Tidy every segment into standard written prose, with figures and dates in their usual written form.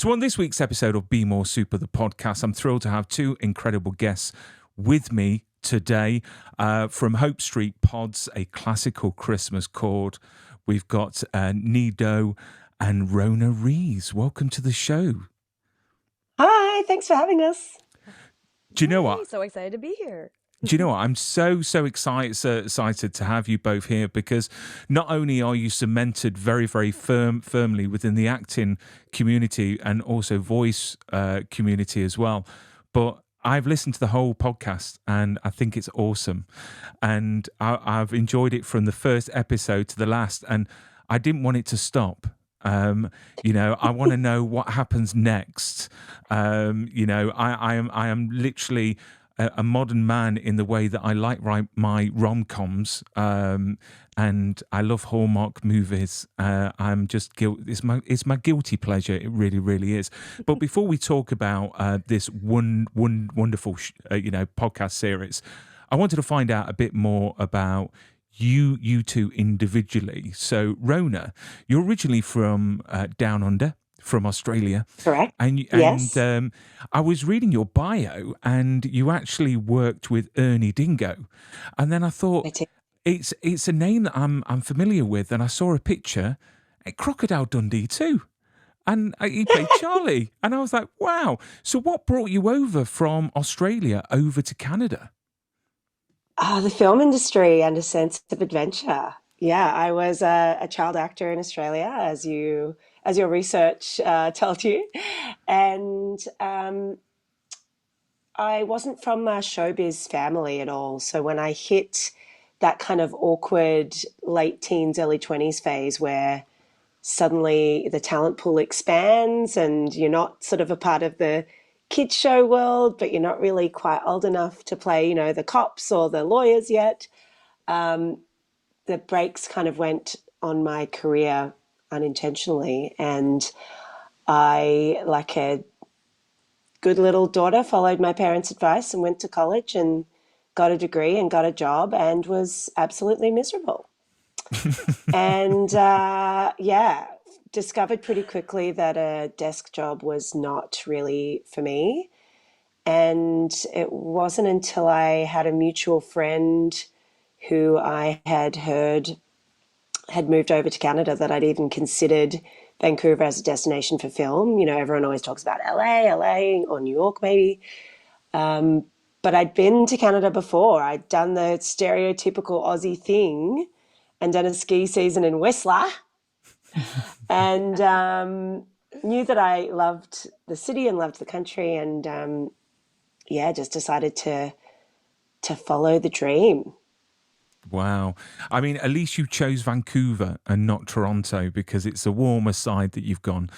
So, on this week's episode of Be More Super, the podcast, I'm thrilled to have two incredible guests with me today from Hope Street Pods, a classical Christmas chord. We've got Nhi Do and Rhona Rees. Welcome to the show. Hi, thanks for having us. Do you know what? So excited to be here. Do you know what? I'm so excited to have you both here because not only are you cemented very, very firmly within the acting community and also voice community as well, but I've listened to the whole podcast and I think it's awesome. And I've enjoyed it from the first episode to the last, and I didn't want it to stop. I want to know what happens next. I am literally a modern man in the way that I like write my rom-coms, and I love Hallmark movies. I'm just it's my guilty pleasure. It really, really is. But before we talk about this wonderful podcast series, I wanted to find out a bit more about you two individually. So, Rhona, you're originally from Down Under, from Australia. Correct. Yes. I was reading your bio, and you actually worked with Ernie Dingo, and then I thought it's a name that I'm familiar with, and I saw a picture at Crocodile Dundee too, and he played Charlie, and I was like, wow. So, what brought you over from Australia over to Canada? The film industry and a sense of adventure. Yeah, I was a child actor in Australia, as your research told you, and I wasn't from a showbiz family at all. So when I hit that kind of awkward late teens, early 20s phase where suddenly the talent pool expands and you're not sort of a part of the kids show world, but you're not really quite old enough to play, the cops or the lawyers yet. The brakes kind of went on my career unintentionally, and I, like a good little daughter, followed my parents' advice and went to college and got a degree and got a job and was absolutely miserable. And discovered pretty quickly that a desk job was not really for me. And it wasn't until I had a mutual friend who I had heard had moved over to Canada that I'd even considered Vancouver as a destination for film. Everyone always talks about LA, or New York maybe. But I'd been to Canada before. I'd done the stereotypical Aussie thing and done a ski season in Whistler. And knew that I loved the city and loved the country, and just decided to follow the dream. Wow. I mean, at least you chose Vancouver and not Toronto, because it's a warmer side that you've gone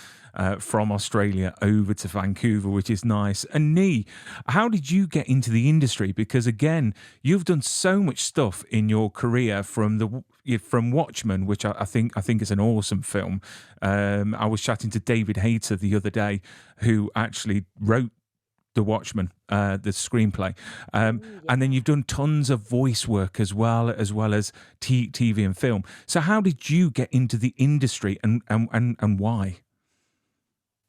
from Australia over to Vancouver, which is nice. And Nhi, how did you get into the industry? Because again, you've done so much stuff in your career from Watchmen, which I think is an awesome film. I was chatting to David Hayter the other day, who actually wrote The Watchmen, the screenplay. And then you've done tons of voice work as well as TV and film. So how did you get into the industry and why?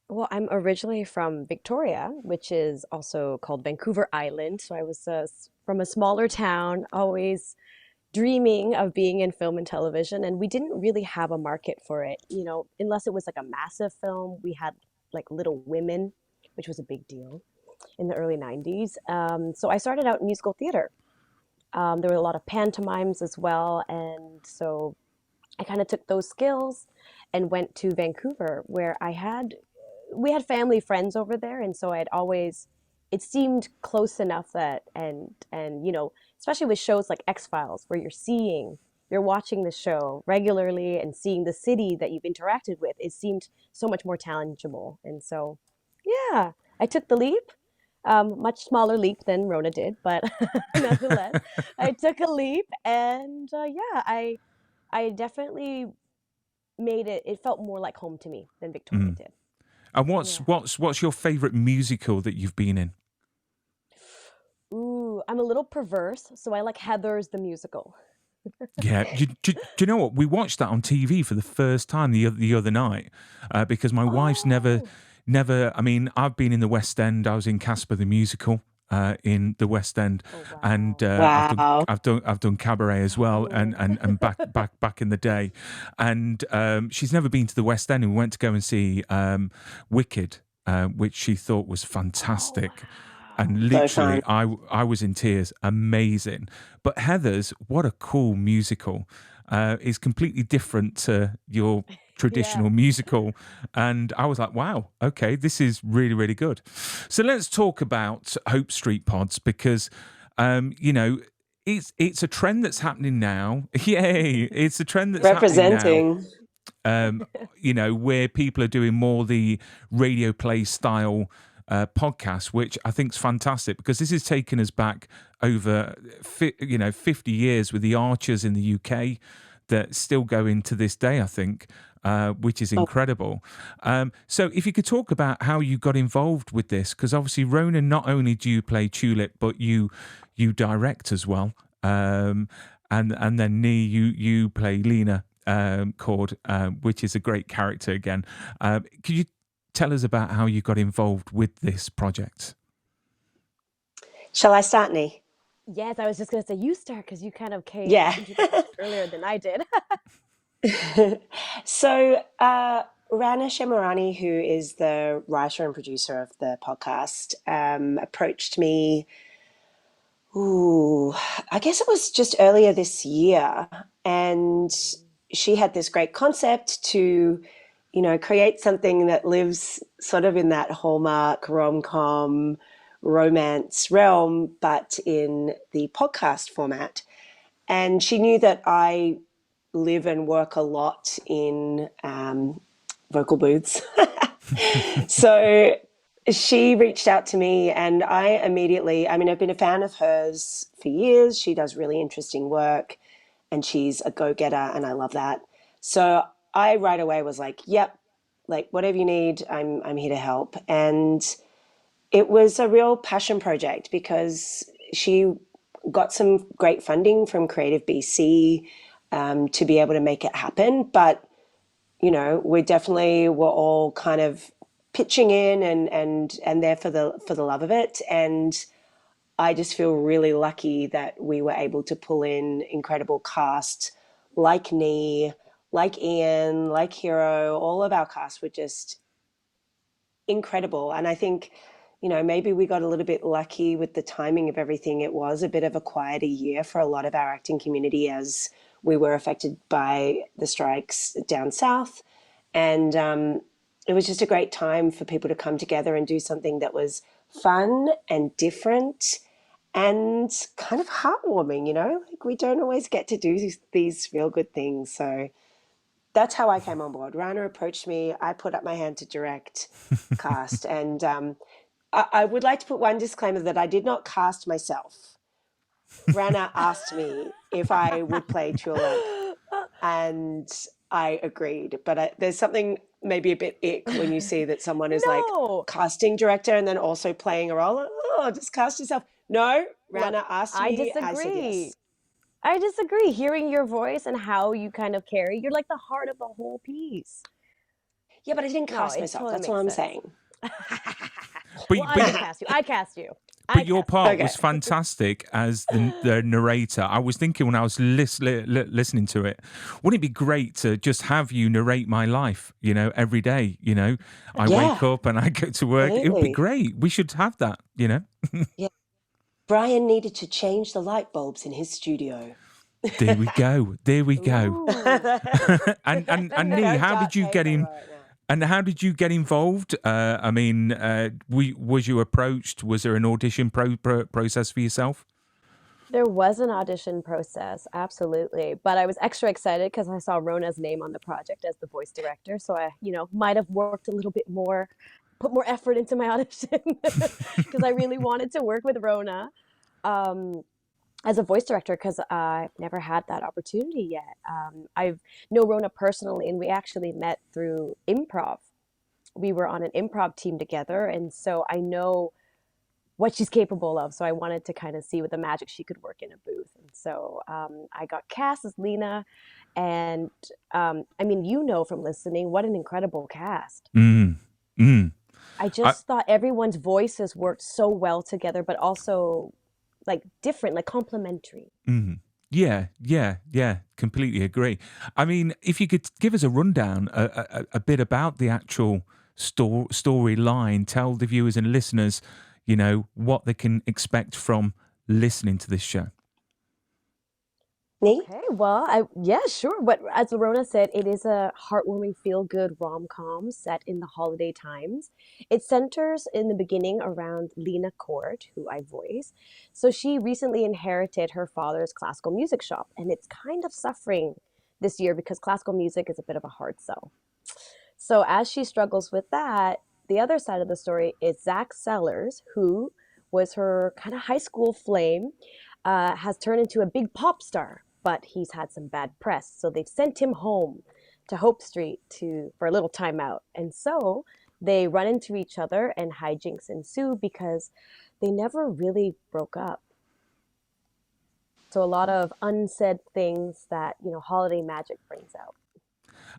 Well, I'm originally from Victoria, which is also called Vancouver Island. So I was from a smaller town, always dreaming of being in film and television. And we didn't really have a market for it, unless it was like a massive film. We had like Little Women, which was a big deal in the early 90s. So I started out in musical theater. There were a lot of pantomimes as well. And so I kind of took those skills and went to Vancouver, where we had family friends over there. And so it seemed close enough that, and especially with shows like X-Files, where you're watching the show regularly and seeing the city that you've interacted with, it seemed so much more tangible. And so, yeah, I took the leap. Much smaller leap than Rhona did, but nonetheless, I took a leap, and I definitely made it. It felt more like home to me than Victoria did. And what's your favorite musical that you've been in? Ooh, I'm a little perverse, so I like Heathers the musical. Yeah, do you know what? We watched that on TV for the first time the other night because my wife's never never. I mean, I've been in the West End. I was in Casper the musical in the West End, Oh, and wow. Wow. I've done cabaret as well, and Oh. back in the day, and she's never been to the West End, and we went to go and see Wicked, which she thought was Oh, fantastic. wow. And So fun. literally, I was in tears. Amazing. But Heather's, what a cool musical. Is completely different to your Yeah. traditional musical. And I was like, wow, okay, this is really, really good. So let's talk about Hope Street Pods because, you know, it's a trend that's happening now. Yay! It's a trend that's happening now. Representing. Um, you know, where people are doing more the radio play style podcast, which I think is fantastic because this has taken us back over, 50 years with the Archers in the UK that still go into this day, I think, which is Oh, incredible. So if you could talk about how you got involved with this, because obviously, Ronan, not only do you play Tulip, but you direct as well. And then Nhi, you play Lena Chord, which is a great character again. Could you tell us about how you got involved with this project? shall I start, Nhi? Yes, I was just gonna say you start because you kind of came Yeah. into the project earlier than I did. So, Rana Shemarani, who is the writer and producer of the podcast, approached me. Ooh, I guess it was just earlier this year, and she had this great concept to, create something that lives sort of in that Hallmark rom-com romance realm, but in the podcast format. And she knew that I live and work a lot in vocal booths. So she reached out to me, and I immediately, I mean, I've been a fan of hers for years. She does really interesting work and she's a go getter, and I love that. So I right away was like, yep, like whatever you need, I'm here to help. And it was a real passion project because she got some great funding from Creative BC to be able to make it happen. But we definitely were all kind of pitching in and there for the love of it. And I just feel really lucky that we were able to pull in incredible cast like Nhi, like Ian, like Hero. All of our cast were just incredible. And I think, maybe we got a little bit lucky with the timing of everything. It was a bit of a quieter year for a lot of our acting community as we were affected by the strikes down south. And it was just a great time for people to come together and do something that was fun and different and kind of heartwarming, like we don't always get to do these real good things. So that's how I came on board. Rana approached me. I put up my hand to direct, cast, and I would like to put one disclaimer that I did not cast myself. Rana asked me if I would play Tulip, and I agreed. But there's something maybe a bit ick when you see that someone is like No. casting director and then also playing a role. Oh, just cast yourself. No, Look, Rana asked I me. I said disagree. yes. I disagree. Hearing your voice and how you kind of carry, you're like the heart of the whole piece. Yeah, but I didn't No, cast it myself. totally That's all makes I'm sense. saying. But Well, I but did cast you. I cast you. I But your cast you. part Okay. was fantastic as the narrator. I was thinking when I was listening to it, wouldn't it be great to just have you narrate my life, every day? I wake Yeah, up and I go to work. It would be absolutely. great. We should have that. Yeah. Brian needed to change the light bulbs in his studio. There we go. There we go. Ooh. And Nhi, Very how did dark you get paper in? right now. And how did you get involved? I mean, was you approached? Was there an audition process for yourself? There was an audition process, absolutely. But I was extra excited because I saw Rona's name on the project as the voice director. So I, might have worked a little bit more, put more effort into my audition because I really wanted to work with Rona as a voice director because I've never had that opportunity yet. I've know Rona personally, and we actually met through improv. We were on an improv team together, and so I know what she's capable of. So I wanted to kind of see what the magic she could work in a booth. And so I got cast as Lena. And I mean, from listening, what an incredible cast. Mm, mm. I I, just thought everyone's voices worked so well together, but also like different, like complementary. mhm. Yeah, yeah, yeah, completely agree. I mean, if you could give us a rundown, a bit about the actual storyline, tell the viewers and listeners, what they can expect from listening to this show. Nhi? Okay, well, yeah, sure. But as Lorona said, it is a heartwarming, feel-good rom-com set in the holiday times. It centers in the beginning around Lena Court, who I voice. So she recently inherited her father's classical music shop, and it's kind of suffering this year because classical music is a bit of a hard sell. So as she struggles with that, the other side of the story is Zach Sellers, who was her kind of high school flame, has turned into a big pop star, but he's had some bad press, so they've sent him home to Hope Street to for a little time out. And so they run into each other, and hijinks ensue because they never really broke up. So a lot of unsaid things that holiday magic brings out.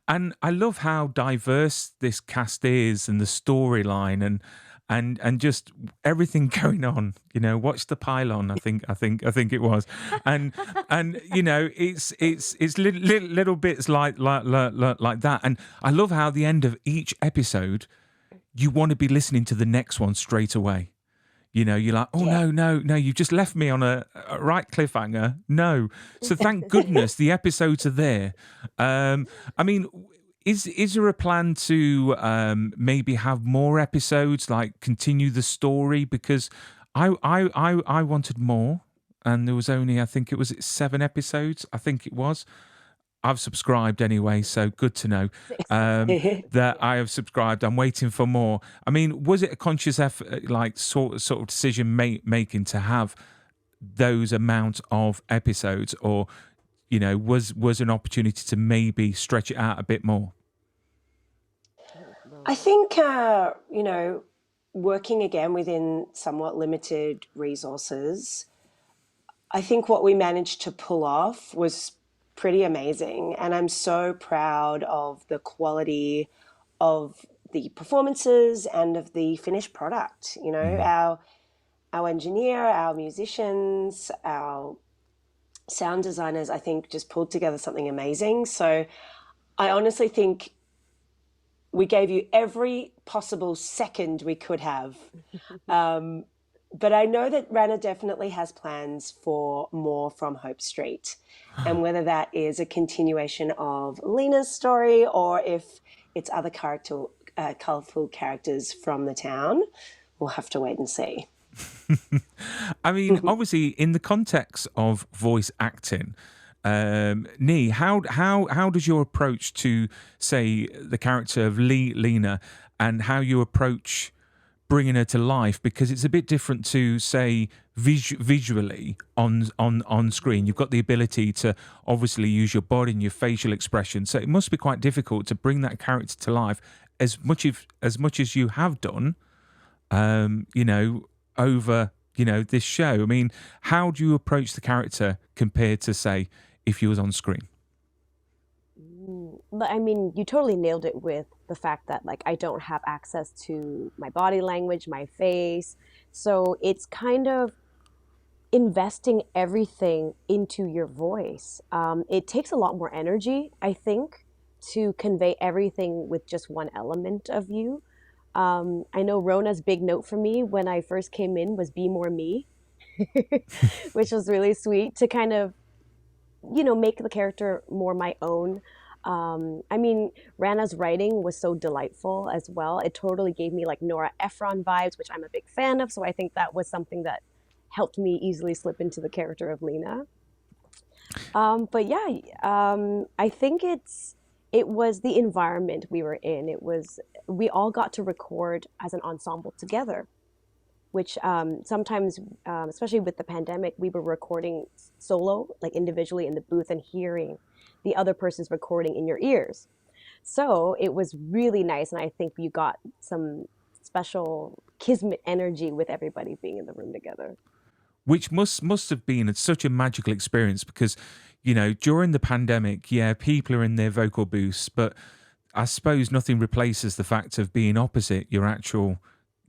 And I love how diverse this cast is, and the storyline, and just everything going on. Watch the pylon. I think it was, and it's little bits like that. And I love how the end of each episode, you want to be listening to the next one straight away. You're like, oh Yeah. no, no, no, you've just left me on a right cliffhanger. No. So thank goodness the episodes are there. I mean, is there a plan to maybe have more episodes, like continue the story? Because I wanted more, and there was only, I think it was 7 episodes. I think it was. I've subscribed anyway, so good to know that I have subscribed. I'm waiting for more. I mean, was it a conscious effort, like sort of decision making to have those amount of episodes, or was an opportunity to maybe stretch it out a bit more? I think, working again within somewhat limited resources, I think what we managed to pull off was pretty amazing. And I'm so proud of the quality of the performances and of the finished product. Our engineer, our musicians, our sound designers, I think just pulled together something amazing. So I honestly think we gave you every possible second we could have. But I know that Rana definitely has plans for more from Hope Street. And whether that is a continuation of Lena's story or if it's other colourful characters from the town, we'll have to wait and see. I mean, obviously, in the context of voice acting, Nhi, how does your approach to, say, the character of Lena, and how you approach bringing her to life, because it's a bit different to, say, visually on screen. You've got the ability to obviously use your body and your facial expression, so it must be quite difficult to bring that character to life as much as you have done, over this show. I mean, how do you approach the character compared to, say, if you was on screen? But I mean, you totally nailed it with the fact that like I don't have access to my body language, my face. So it's kind of investing everything into your voice. It takes a lot more energy, I think, to convey everything with just one element of you. I know Rona's big note for me when I first came in was be more me, which was really sweet to kind of, make the character more my own. I mean, Rana's writing was so delightful as well. It totally gave me like Nora Ephron vibes, which I'm a big fan of. So I think that was something that helped me easily slip into the character of Lena. But yeah, I think it was the environment we were in. We all got to record as an ensemble together, which sometimes, especially with the pandemic, we were recording solo, like individually in the booth and hearing the other person's recording in your ears. So it was really nice, and I think you got some special kismet energy with everybody being in the room together. Which must have been such a magical experience, because during the pandemic, yeah, people are in their vocal booths, but I suppose nothing replaces the fact of being opposite your actual,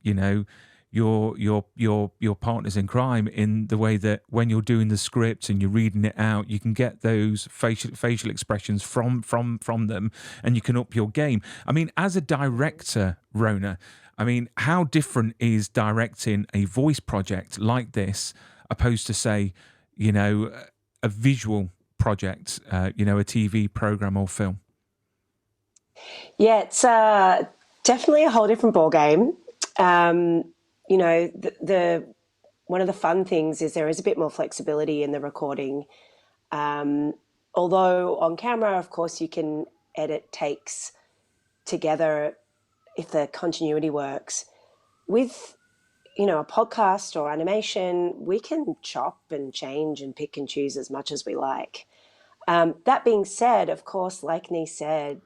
you know, your partners in crime, in the way that when you're doing the script and you're reading it out, you can get those facial expressions from them, and you can up your game. I mean, as a director, Rona, I mean, how different is directing a voice project like this opposed to, say, you know, a visual project, a TV program or film? Yeah, it's definitely a whole different ball game. The one of the fun things is there is a bit more flexibility in the recording. Although on camera, of course, you can edit takes together if the continuity works. With a podcast or animation, we can chop and change and pick and choose as much as we like. That being said, of course, like Nhi said,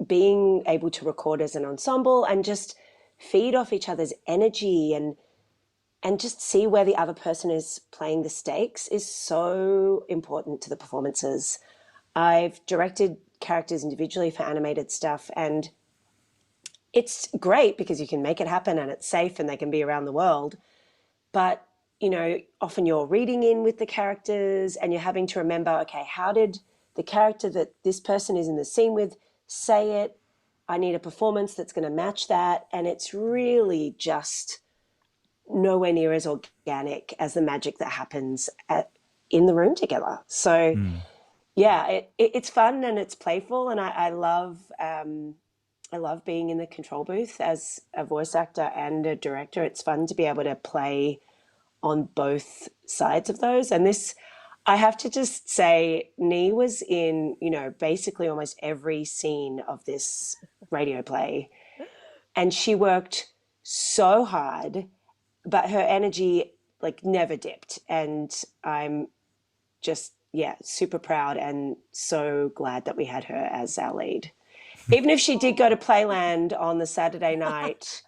being able to record as an ensemble and just feed off each other's energy and just see where the other person is playing the stakes is so important to the performances. I've directed characters individually for animated stuff, and it's great because you can make it happen and it's safe and they can be around the world. But, often you're reading in with the characters and you're having to remember, okay, how did the character that this person is in the scene with say it? I need a performance that's going to match that. And it's really just nowhere near as organic as the magic that happens in the room together. So, yeah, it's fun and it's playful, and I love being in the control booth as a voice actor and a director. It's fun to be able to play on both sides of those. And this, I have to just say, Nhi was in, basically almost every scene of this radio play. And she worked so hard, but her energy never dipped. And I'm just, super proud and so glad that we had her as our lead. Even if she did go to Playland on the Saturday night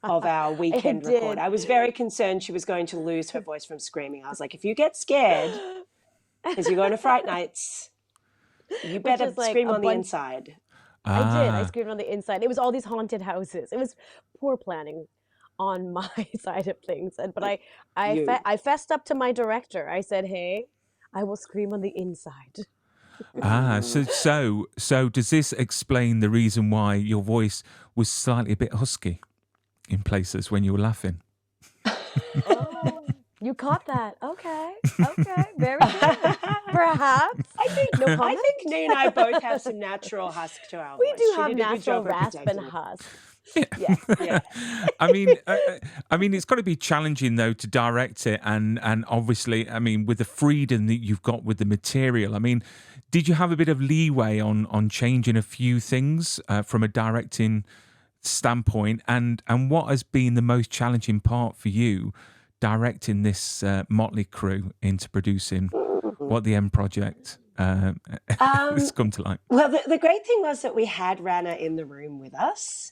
of our weekend record, I was very concerned she was going to lose her voice from screaming. I was like, if you get scared because you're going to Fright Nights, you better scream on the inside. I did. I screamed on the inside. It was all these haunted houses. It was poor planning on my side of things. But I fessed up to my director. I said, hey, I will scream on the inside. So does this explain the reason why your voice was slightly a bit husky in places when you were laughing? Oh, you caught that. Okay, very good. Perhaps. I think Nhi and I both have some natural husk to our voice. We do have natural rasp and husk. Yeah. I mean, it's got to be challenging though to direct it, and obviously, I mean, with the freedom that you've got with the material. I mean, did you have a bit of leeway on changing a few things from a directing standpoint, and what has been the most challenging part for you directing this motley crew into producing what the end project has come to light? Well, the great thing was that we had Rana in the room with us.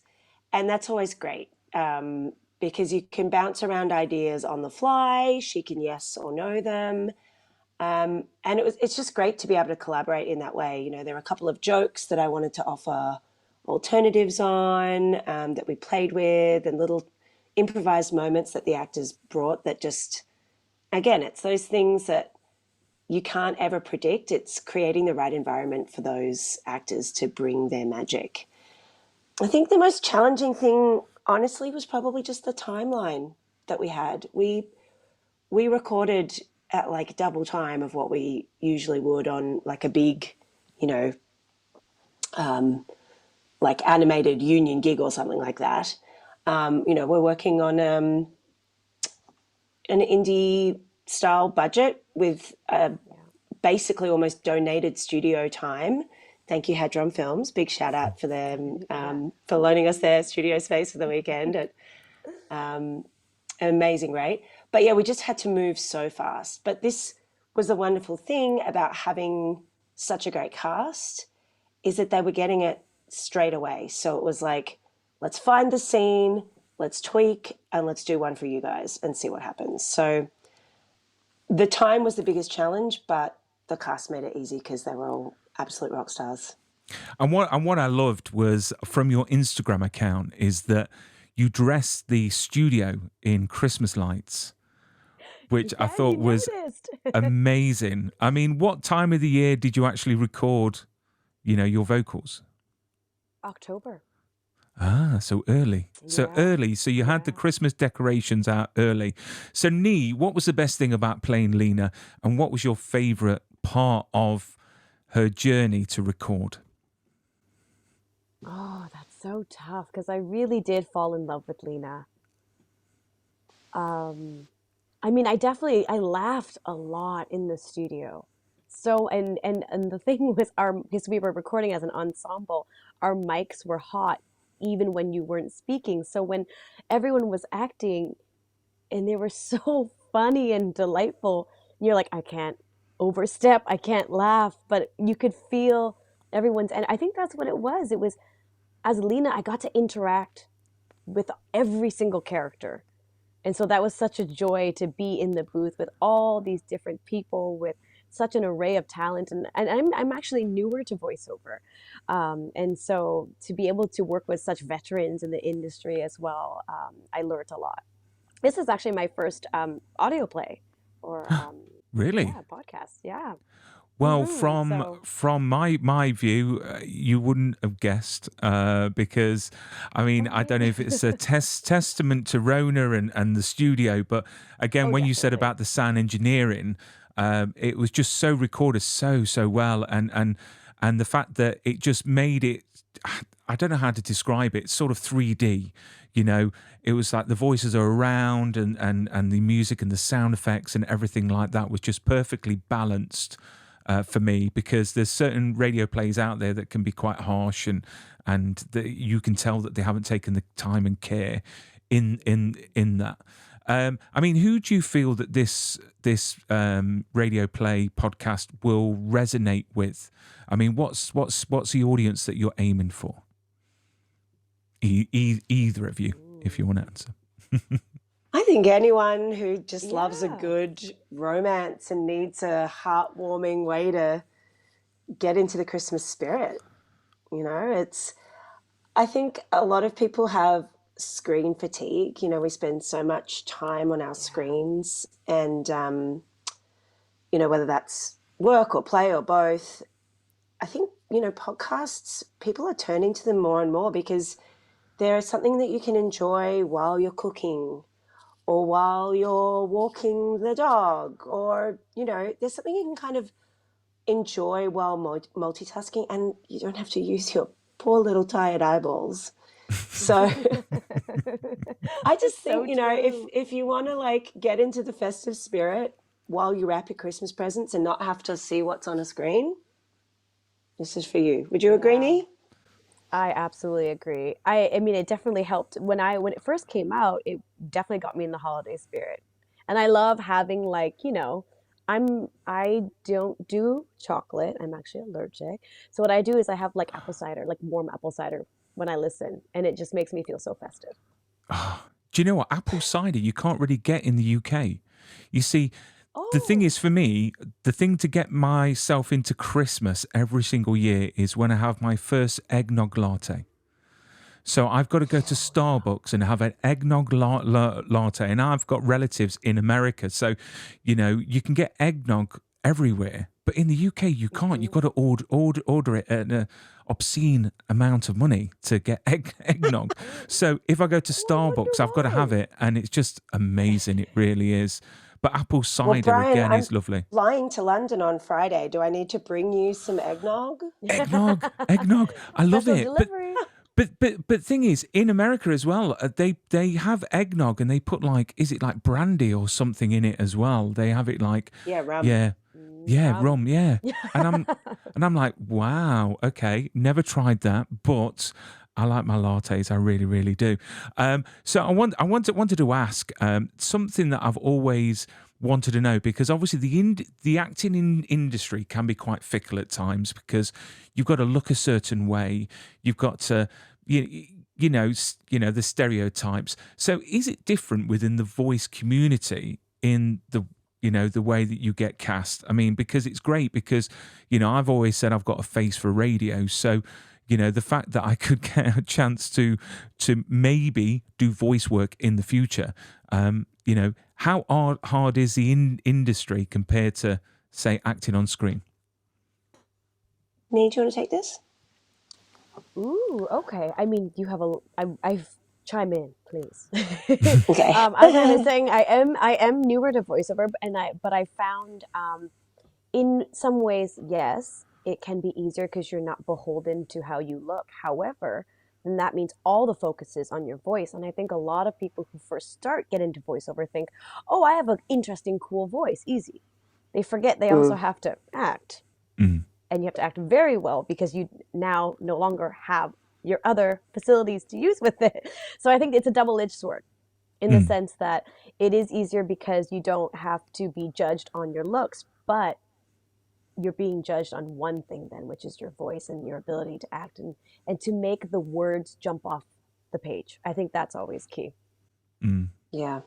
And that's always great because you can bounce around ideas on the fly. She can yes or no them. And it's just great to be able to collaborate in that way. There are a couple of jokes that I wanted to offer alternatives on that we played with, and little improvised moments that the actors brought that just, again, it's those things that you can't ever predict. It's creating the right environment for those actors to bring their magic. I think the most challenging thing, honestly, was probably just the timeline that we had. We recorded at double time of what we usually would on a big, animated union gig or something like that. We're working on an indie style budget with basically almost donated studio time. Thank you, Hadron Films. Big shout out for them for loaning us their studio space for the weekend at an amazing rate. But yeah, we just had to move so fast. But this was the wonderful thing about having such a great cast, is that they were getting it straight away. So it was like, let's find the scene, let's tweak, and let's do one for you guys and see what happens. So the time was the biggest challenge, but the cast made it easy because they were all absolute rock stars. And what I loved was from your Instagram account is that you dressed the studio in Christmas lights, which I Yeah, thought you was noticed. amazing. I mean, what time of the year did you actually record, your vocals? October. Ah, so early. So Yeah, early. So you had the yeah. Christmas decorations out early. So Nhi, what was the best thing about playing Lena, and what was your favorite part of her journey to record? Oh, that's so tough because I really did fall in love with Lena. Um, I mean, I laughed a lot in the studio. So and the thing was our because we were recording as an ensemble, our mics were hot even when you weren't speaking. So when everyone was acting and they were so funny and delightful, you're like, I can't overstep, I can't laugh, but you could feel everyone's and I think that's what it was. It was as Lena, I got to interact with every single character. And so that was such a joy to be in the booth with all these different people with such an array of talent. And I'm actually newer to voiceover. And so to be able to work with such veterans in the industry as well, I learned a lot. This is actually my first audio play or, Really? yeah, podcast. Yeah. Well, from So, from my view, you wouldn't have guessed because, I mean, oh, I don't know really? if it's a testament to Rona and the studio, but again, Oh, when you said definitely. about the sound engineering, it was just so recorded so well, and the fact that it just made it. I don't know how to describe it. It's sort of 3D, It was like the voices are around, and the music and the sound effects and everything like that was just perfectly balanced for me, because there's certain radio plays out there that can be quite harsh, and you can tell that they haven't taken the time and care in that. I mean, who do you feel that this radio play podcast will resonate with? I mean, what's the audience that you're aiming for? Either of you, if you want to answer. I think anyone who just loves a Yeah. good romance and needs a heartwarming way to get into the Christmas spirit. It's, I think a lot of people have screen fatigue. We spend so much time on our Yeah. screens, and, whether that's work or play or both. I think, podcasts, people are turning to them more and more because they're something that you can enjoy while you're cooking or while you're walking the dog, or, there's something you can kind of enjoy while multitasking, and you don't have to use your poor little tired eyeballs. So I just It's think, so if true. you want to like get into the festive spirit while you wrap your Christmas presents and not have to see what's on a screen, this is for you. Would you agree, Yeah. Nee? I absolutely agree. I mean it definitely helped when it first came out, it definitely got me in the holiday spirit. And I love having I don't do chocolate. I'm actually allergic. So what I do is I have like apple cider, like warm apple cider when I listen, and it just makes me feel so festive. Do you know what? Apple cider you can't really get in the UK. You see, the thing Oh, is for me, the thing to get myself into Christmas every single year is when I have my first eggnog latte. So I've got to go to oh yeah. Starbucks and have an eggnog latte. And I've got relatives in America. So, you can get eggnog everywhere. But in the UK, you can't. You've Hmm. got to order it at an obscene amount of money to get eggnog. So if I go to Oh, I Starbucks, I've got to have wonder it. And it's just amazing. It really is. But apple Well, cider, Brian, again, I'm is lovely. flying to London on Friday. Do I need to bring you some eggnog? Eggnog, eggnog. I love Special it. But delivery. But thing is, in America as well, they have eggnog and they put like, is it like brandy or something in it as well? They have it like, Yeah, rum. yeah, yeah, Rum. rum, yeah. Yeah. And I'm like, wow, okay, never tried that, but I like my lattes, I really, really do. So I wanted to ask something that I've always wanted to know, because obviously the acting industry can be quite fickle at times, because you've got to look a certain way, you've got to the stereotypes. So is it different within the voice community in the the way that you get cast. I mean, because it's great because, I've always said I've got a face for radio. So, the fact that I could get a chance to maybe do voice work in the future, how hard is the industry compared to, say, acting on screen? Nhi, do you want to take this? Ooh, okay. I mean, you have I chime in, please. Okay. As I was saying, I am newer to voiceover, but I found in some ways, yes, it can be easier because you're not beholden to how you look. However, then that means all the focus is on your voice. And I think a lot of people who first start get into voiceover think, oh, I have an interesting, cool voice, easy. They forget they also Mm. have to act, Mm. and you have to act very well because you now no longer have your other facilities to use with it. So I think it's a double-edged sword in the Mm. sense that it is easier because you don't have to be judged on your looks, but you're being judged on one thing then, which is your voice and your ability to act and to make the words jump off the page. I think that's always key. Mm. Yeah.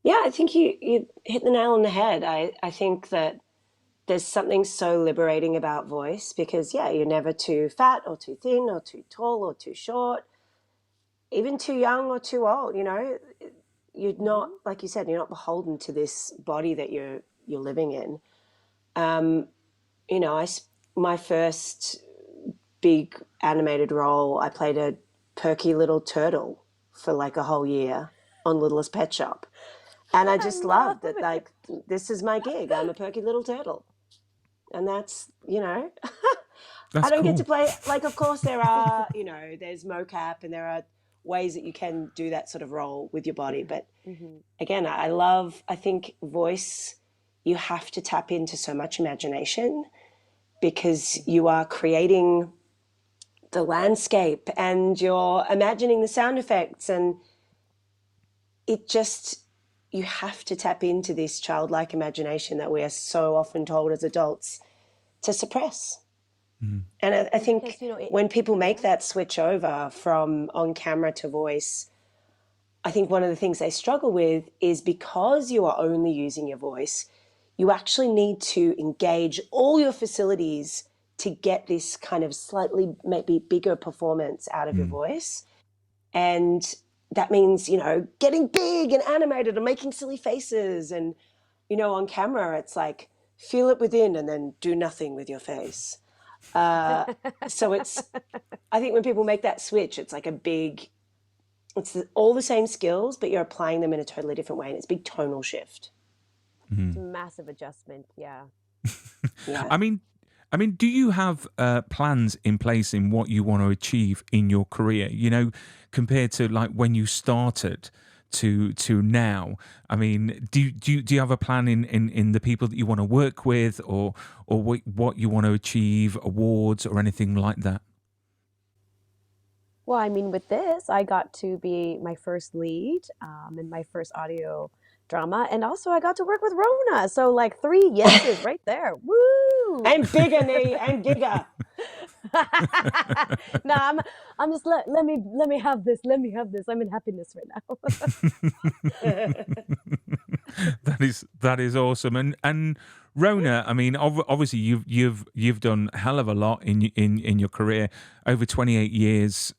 Yeah, I think you hit the nail on the head. I think that there's something so liberating about voice because, yeah, you're never too fat or too thin or too tall or too short, even too young or too old. You're not, like you said, you're not beholden to this body that you're living in. Um, my first big animated role, I played a perky little turtle for like a whole year on Littlest Pet Shop. And I I just love loved that, it. like, this is my gig. I'm a perky little turtle. And that's. I That's don't get to cool. play, like, of course, there's mocap and there are ways that you can do that sort of role with your body. But Mhm. again, I think voice, you have to tap into so much imagination because you Mhm. are creating the landscape and you're imagining the sound effects and it just you have to tap into this childlike imagination that we are so often told as adults to suppress. Mm. And I And think because, when people make yeah. that switch over from on camera to voice, I think one of the things they struggle with is because you are only using your voice, you actually need to engage all your facilities to get this kind of slightly maybe bigger performance out of your Mm. voice. And that means, getting big and animated and making silly faces. And, on camera, it's like, feel it within and then do nothing with your face. Uh, so I think when people make that switch, it's like all the same skills, but you're applying them in a totally different way. And it's a big tonal shift. It's a Mm. massive adjustment. Yeah. Yeah. I mean, do you have plans in place in what you want to achieve in your career? Compared to like when you started to now. I mean, do you have a plan in the people that you want to work with, or what you want to achieve, awards or anything like that? Well, I mean, with this, I got to be my first lead in my first audio drama, and also I got to work with Rona. So, like, three yeses right there. Woo! I'm bigger, Nee. I'm bigger. No, I'm just let me have this. Let me have this. I'm in happiness right now. That is awesome. And Rona, I mean, obviously you've done a hell of a lot in your career, over 28 years.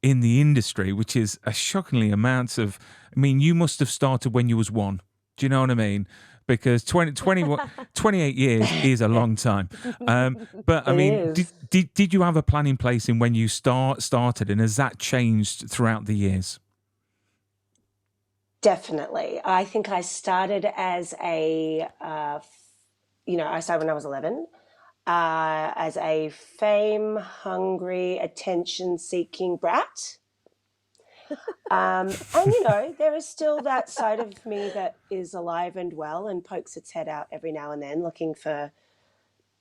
In the industry, which is a shockingly amount of. I mean, you must have started when you was one. Do you know what I mean? Because 28 years is a long time. But I It mean, did, is. did did you have a plan in place in when you started, and has that changed throughout the years? Definitely. I think I started as I started when I was 11, as a fame hungry, attention seeking brat. And, there is still that side of me that is alive and well and pokes its head out every now and then looking for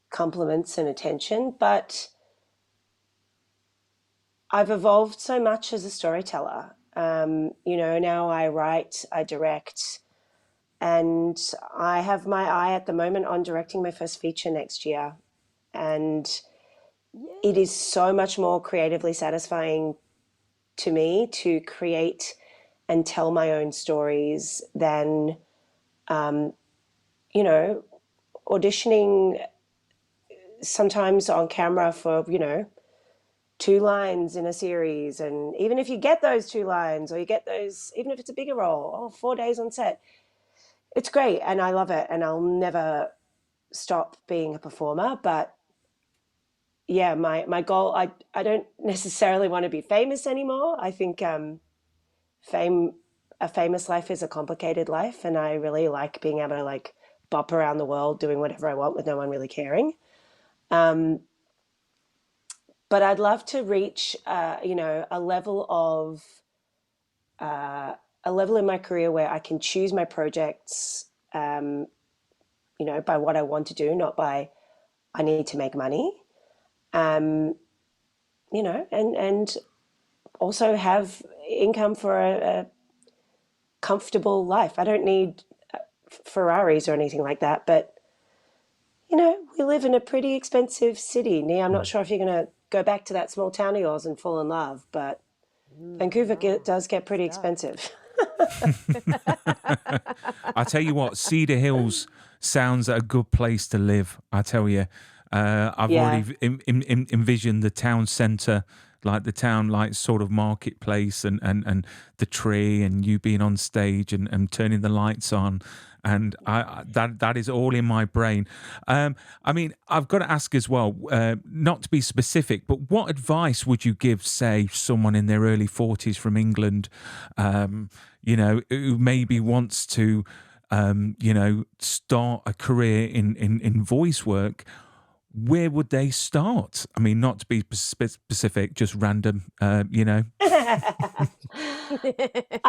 compliments and attention. But I've evolved so much as a storyteller. Now I write, I direct, and I have my eye at the moment on directing my first feature next year. And it is Yay! so much more creatively satisfying to me to create and tell my own stories than you know, auditioning sometimes on camera for, 2 lines in a series. And even if you get those 2 lines or you get those, even if it's a bigger role, 4 days on set, it's great. And I love it. And I'll never stop being a performer. But yeah, my goal, I don't necessarily want to be famous anymore. I think fame, a famous life is a complicated life. And I really like being able to like bop around the world doing whatever I want with no one really caring. Um, but I'd love to reach, a level in my career where I can choose my projects, by what I want to do, not by I need to make money. Um, and also have income for a comfortable life. I don't need Ferraris or anything like that, but we live in a pretty expensive city. Nia, I'm not sure if you're going to go back to that small town of yours and fall in love, but Vancouver No, does get pretty it does. expensive. I tell you what, Cedar Hills sounds a good place to live. I tell you, I've already Yeah. envisioned the town centre, like the town, like sort of marketplace, and the tree, and you being on stage and turning the lights on, and that is all in my brain. I mean, I've got to ask as well, not to be specific, but what advice would you give, say, someone in their early 40s from England, who maybe wants to, start a career in voice work? Where would they start? I mean, not to be specific, just random, I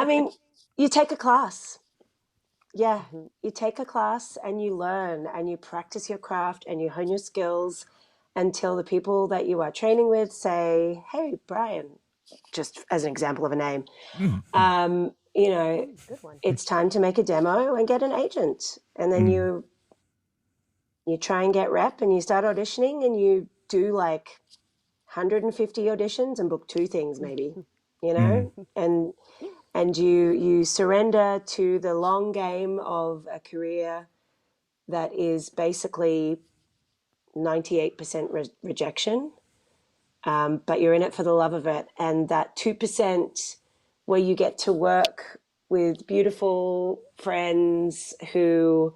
mean, you take a class. Yeah, Mhm. you take a class and you learn and you practice your craft and you hone your skills until the people that you are training with say, "Hey, Brian," just as an example of a name, Mm, mm, Good one. it's time to make a demo and get an agent. And then mm, you try and get rep and you start auditioning and you do like 150 auditions and book 2 things maybe, mm. and you surrender to the long game of a career that is basically 98% rejection, but you're in it for the love of it. And that 2% where you get to work with beautiful friends who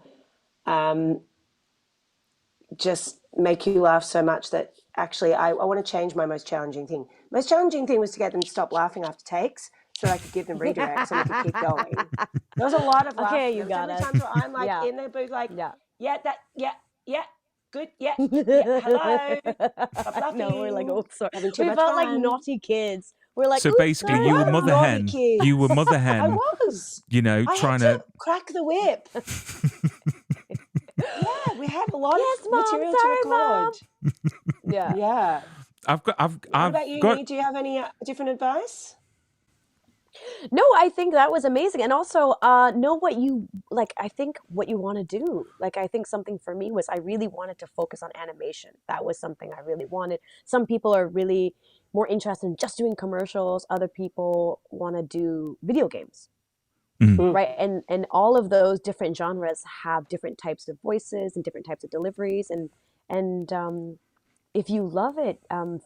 just make you laugh so much that actually I want to change my most challenging thing. Most challenging thing was to get them to stop laughing after takes so that I could give them redirects and we could keep going. There was a lot of Okay, laughter. you There were got definitely us. times where I'm like Yeah, in the booth like, yeah. yeah, yeah, good, yeah, hello, stop No, we're like, oh, laughing, sorry. having too We much felt like fun. naughty kids. We're like, So oops, basically, We sorry, you were were mother mom. naughty hen. You were kids. mother I hen. was. I had Trying to to. crack the whip. Yeah, we had a lot of Yes, mom. material to Sorry, mom. record. Yeah. Yeah. What I've about you, got. Nee? Do you have any different advice? No, I think that was amazing. And also, know what you like. I think what you want to do. Like, I think something for me was I really wanted to focus on animation. That was something I really wanted. Some people are really more interested in just doing commercials. Other people want to do video games, Mm. Mm. right? And all of those different genres have different types of voices and different types of deliveries. And if you love it,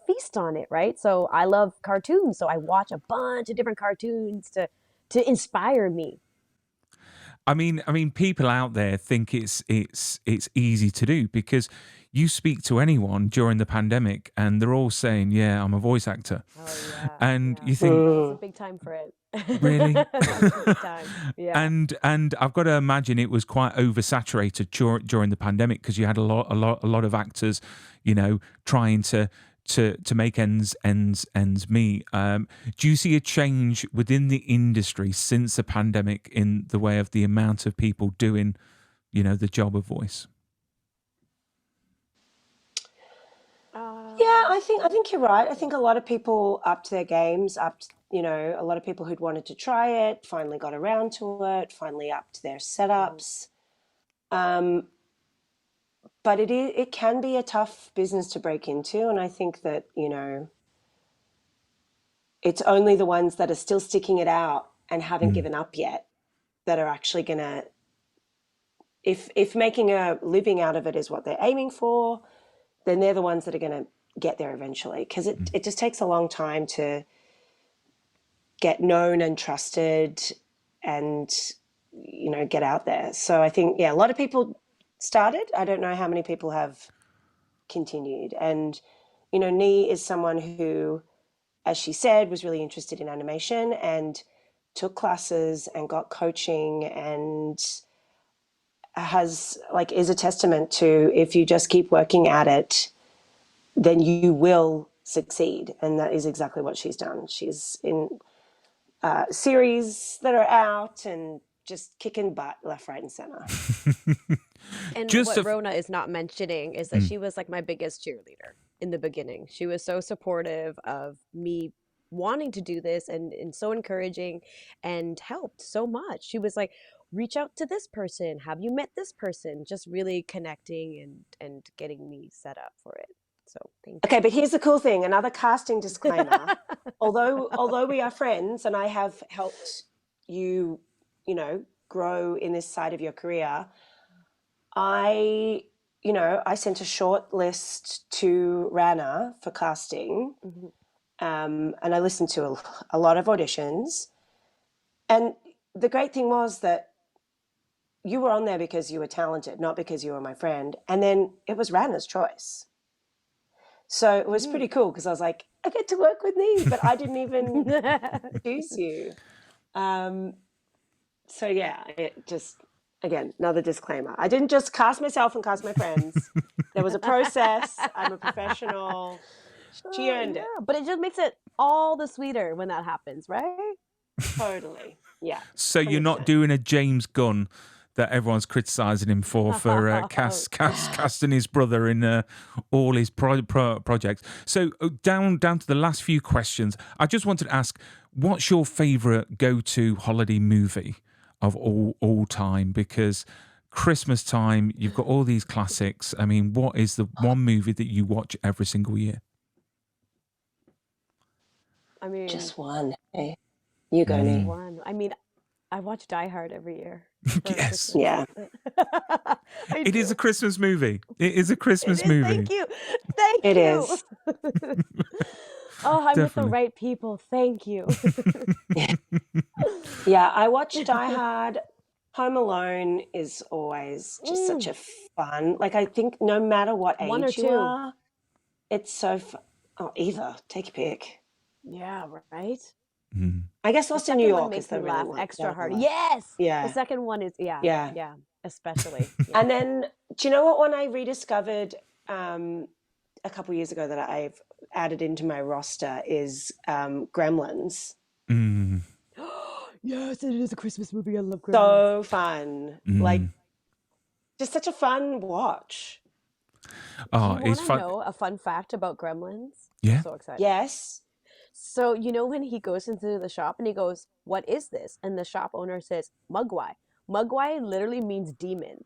feast on it, right? So I love cartoons, so I watch a bunch of different cartoons to inspire me. I mean, people out there think it's easy to do because you speak to anyone during the pandemic and they're all saying, "Yeah, I'm a voice actor," Oh yeah, and yeah. you think, That was a Mm. big time for it. really? That was a big time. Yeah. And I've got to imagine it was quite oversaturated during the pandemic because you had a lot of actors, trying to make ends meet. Do you see a change within the industry since the pandemic in the way of the amount of people doing, the job of voice? Yeah, Um, I think you're right. I think a yes. lot of people upped their games, a lot of people who'd wanted to try it finally got around to it, finally upped their Mhm. setups. Um, but it can be a tough business to break into, and I think that, it's only the ones that are still sticking it out and haven't Mm, given up yet that are actually going to if making a living out of it is what they're aiming for, then they're the ones that are going to get there eventually, because it just takes a long time to get known and trusted and, you know, get out there. So I think, yeah, a lot of people started. I don't know how many people have continued. And, you know, Nhi is someone who, as she said, was really interested in animation and took classes and got coaching, and has, like, is a testament to, if you just keep working at it, then you will succeed. And that is exactly what she's done. She's in series that are out and just kicking butt left, right, and center. And Just what a, Rona is not mentioning is that she was like my biggest cheerleader in the beginning. She was so supportive of me wanting to do this, and so encouraging, and helped so much. She was like, reach out to this person. Have you met this person? Just really connecting and getting me set up for it. So thank Okay, but here's the cool thing, another casting disclaimer. Although we are friends and I have helped you, you know, grow in this side of your career, I sent a short list to Rana for casting, you. and I listened to a lot of auditions. And the great thing was that you were on there because you were talented, not because you were my friend. And then it was Rana's choice. So it was pretty cool, because I was like, I get to work with Nhi, but I didn't even choose you. So yeah, it just, again, another disclaimer. I didn't just cast myself and cast my friends. There was a process. I'm a professional. She earned it. But it just makes it all the sweeter when that happens, right? Totally. Yeah. so you're not 100%. doing a James Gunn that everyone's criticising him for casting his brother in all his projects. So down to the last few questions, I just wanted to ask, what's your favourite go-to holiday movie of all time? Because Christmas time, you've got all these classics. I mean, what is the one movie that you watch every single year? I mean, Just one. Hey, you go, Nhi. one. I mean, I watch Die Hard every year. For Yes. Christmas. Yeah. It is a Christmas movie. It is a Christmas It is. movie. Thank you. Thank It you. is. Oh, I'm with the Definitely. right people. Thank you. Yeah, I watch Die Hard. Home Alone is always just such a fun. Like, I think no matter what One or age you two. are, it's so fun. Oh, either. Take a pick. Yeah, right? I guess The Lost in New second one York is makes the me really laugh one. extra that I hard. love. Yes. Yeah. The second one is, Yeah. especially. Yeah. And then, do you know what one I rediscovered a couple years ago that I've added into my roster is Gremlins. Yes, it is a Christmas movie. I love Gremlins. So fun. Like, just such a fun watch. Oh, Do you it's want to fun. know a fun fact about Gremlins? Yeah. I'm so excited. Yes. So, you know, when he goes into the shop and he goes, "What is this?" And the shop owner says, "Mugwai." Mugwai literally means demon.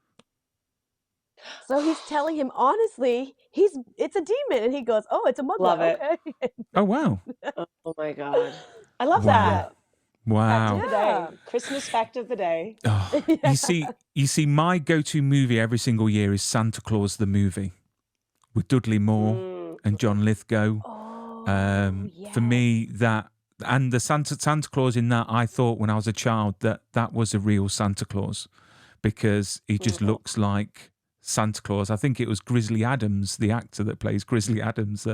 So he's telling him honestly, it's a demon, and he goes, "Oh, it's a Mugwai." Love it. Okay. Oh, wow. Oh my God. I love Wow. that. Fact of Wow. the Yeah. day. Christmas fact of the day. Oh, you see, my go-to movie every single year is Santa Claus the movie with Dudley Moore and John Lithgow. Oh, yes. For me, that and the Santa Claus in that, I thought when I was a child that was a real Santa Claus, because he just looks like Santa Claus. I think it was Grizzly Adams, the actor that plays Grizzly Adams,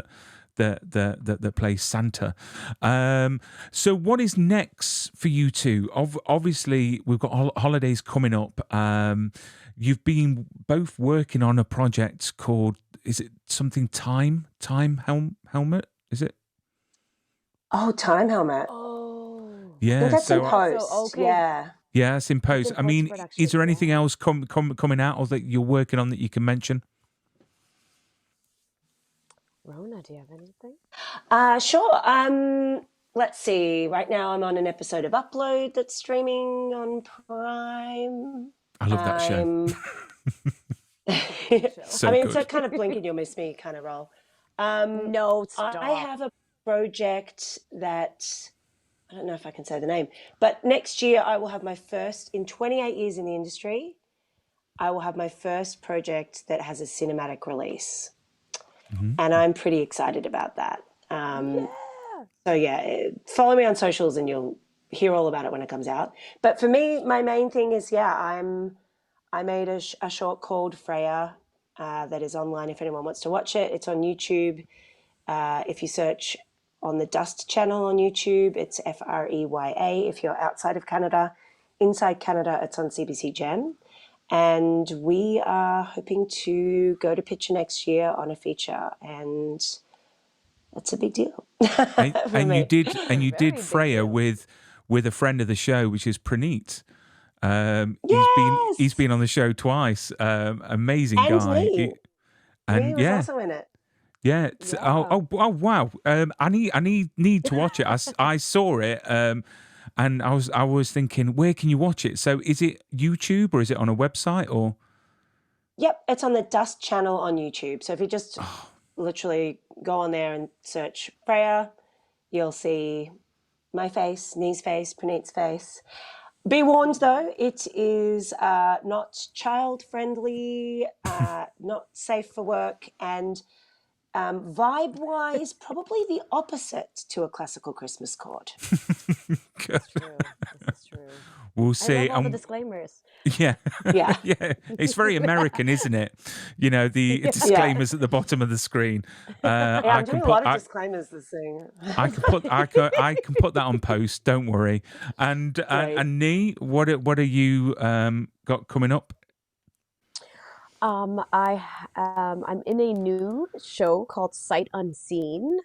that plays Santa. So what is next for you two? Obviously, we've got holidays coming up. You've been both working on a project called, is it something Time Helmet? Is it? Oh, Time Helmet. Oh. I think Yeah. that's in So post. okay. Yeah. yeah, it's in post. in I mean, post-production, is there anything else coming out or that you're working on that you can mention? Rona, do you have anything? Sure. Let's see. Right now I'm on an episode of Upload that's streaming on Prime. I love that show. So I mean, good. it's a kind of blink and you'll miss me kind of role. No, stop. I have a project that, I don't know if I can say the name, but next year I will have my first, in 28 years in the industry, I will have my first project that has a cinematic release, Mhm. and I'm pretty excited about that. Yeah. So yeah, follow me on socials and you'll hear all about it when it comes out. But for me, my main thing is I made a short called Freya that is online if anyone wants to watch it. It's on YouTube. If you search on the Dust channel on YouTube, it's Freya. If you're outside of Canada, inside Canada, it's on CBC Gem. And we are hoping to go to picture next year on a feature, and that's a big deal for And you me. did Very big Freya deal. with a friend of the show, which is Praneet. He's Yes, been on the show twice. Amazing and guy. Nhi. Nhi And was yeah, also in it. yeah. Yeah. Oh wow. I need to watch it. I saw it. And I was thinking, where can you watch it? So is it YouTube or is it on a website or? Yep, it's on the Dust channel on YouTube. So if you just literally go on there and search Freya, you'll see my face, Nhi's face, Praneet's face. Be warned though, it is not child friendly, not safe for work, and vibe wise, probably the opposite to a classical Christmas chord. This is true. This is true. We'll I love see. all the disclaimers. Yeah, Yeah, yeah. It's very American, isn't it? You know, the yeah. disclaimers at the bottom of the screen. Yeah, I I'm can doing a put lot of disclaimers this thing. I can put that on post. Don't worry. Great. And Nhi, what are you got coming up? I'm in a new show called Sight Unseen.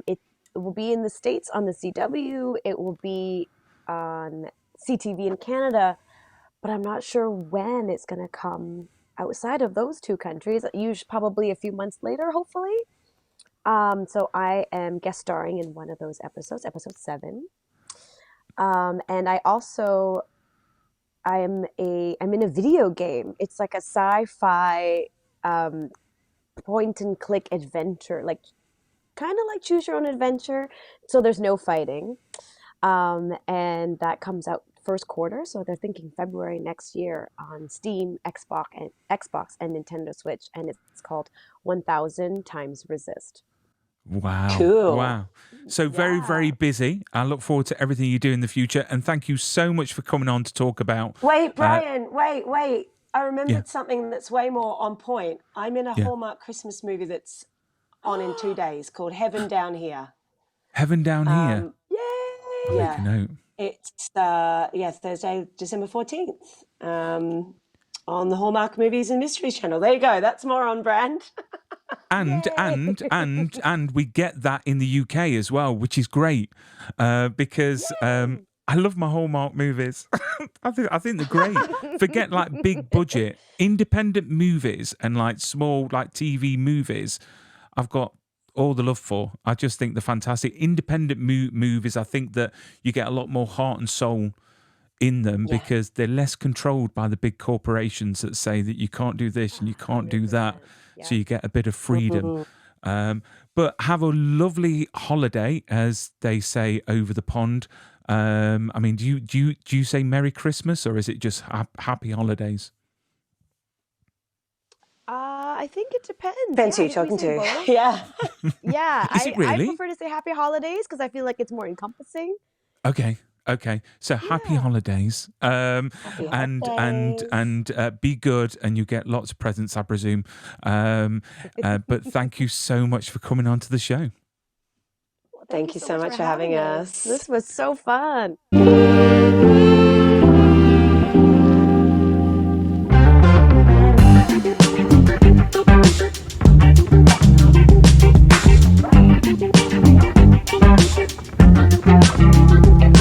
It will be in the States on the CW. It will be on CTV in Canada, but I'm not sure when it's going to come outside of those two countries. Usually, probably a few months later, hopefully. So I am guest starring in one of those episodes, episode 7. And I'm in a video game. It's like a sci-fi um, point and click adventure, like kind of like choose your own adventure. So there's no fighting, and that comes out first quarter. So they're thinking February next year on Steam, Xbox and Nintendo Switch, and it's called 1000 Times Resist. Wow. Cool. Wow. So very, very Yeah. busy. I look forward to everything you do in the future. And thank you so much for coming on to talk about Wait, uh Brian, wait. I yeah, remembered something that's way more on point. I'm in a yeah. Hallmark Christmas movie that's on in 2 days called Heaven Down Here. Heaven down here. Um, I'll make Yay! a yeah, note. it's Thursday, December 14th, on the Hallmark Movies and Mysteries channel. There you go. That's more on brand. And Yay! we get that in the UK as well, which is great. Because Yay! I love my Hallmark movies. I think they're great. Forget like big budget, independent movies and like small like TV movies. I've got all the love for. I just think they're fantastic. Independent movies, I think that you get a lot more heart and soul in them Yeah. because they're less controlled by the big corporations that say that you can't do this and you can't do that. 100%. So Yep. you get a bit of freedom. Mhm. But have a lovely holiday, as they say over the pond. I mean, do you say Merry Christmas or is it just happy holidays? I think it depends. Depends who Yeah, I you're think we talking say to. both. Yeah. Yeah, Is it I really? prefer to say happy holidays because I feel like it's more encompassing. Okay. Okay. So happy Yeah. holidays. Happy holidays. And be good, and you get lots of presents, I presume. But thank you so much for coming on to the show. Well, thank you Thank you so so much for much for having having us. us. This was so fun.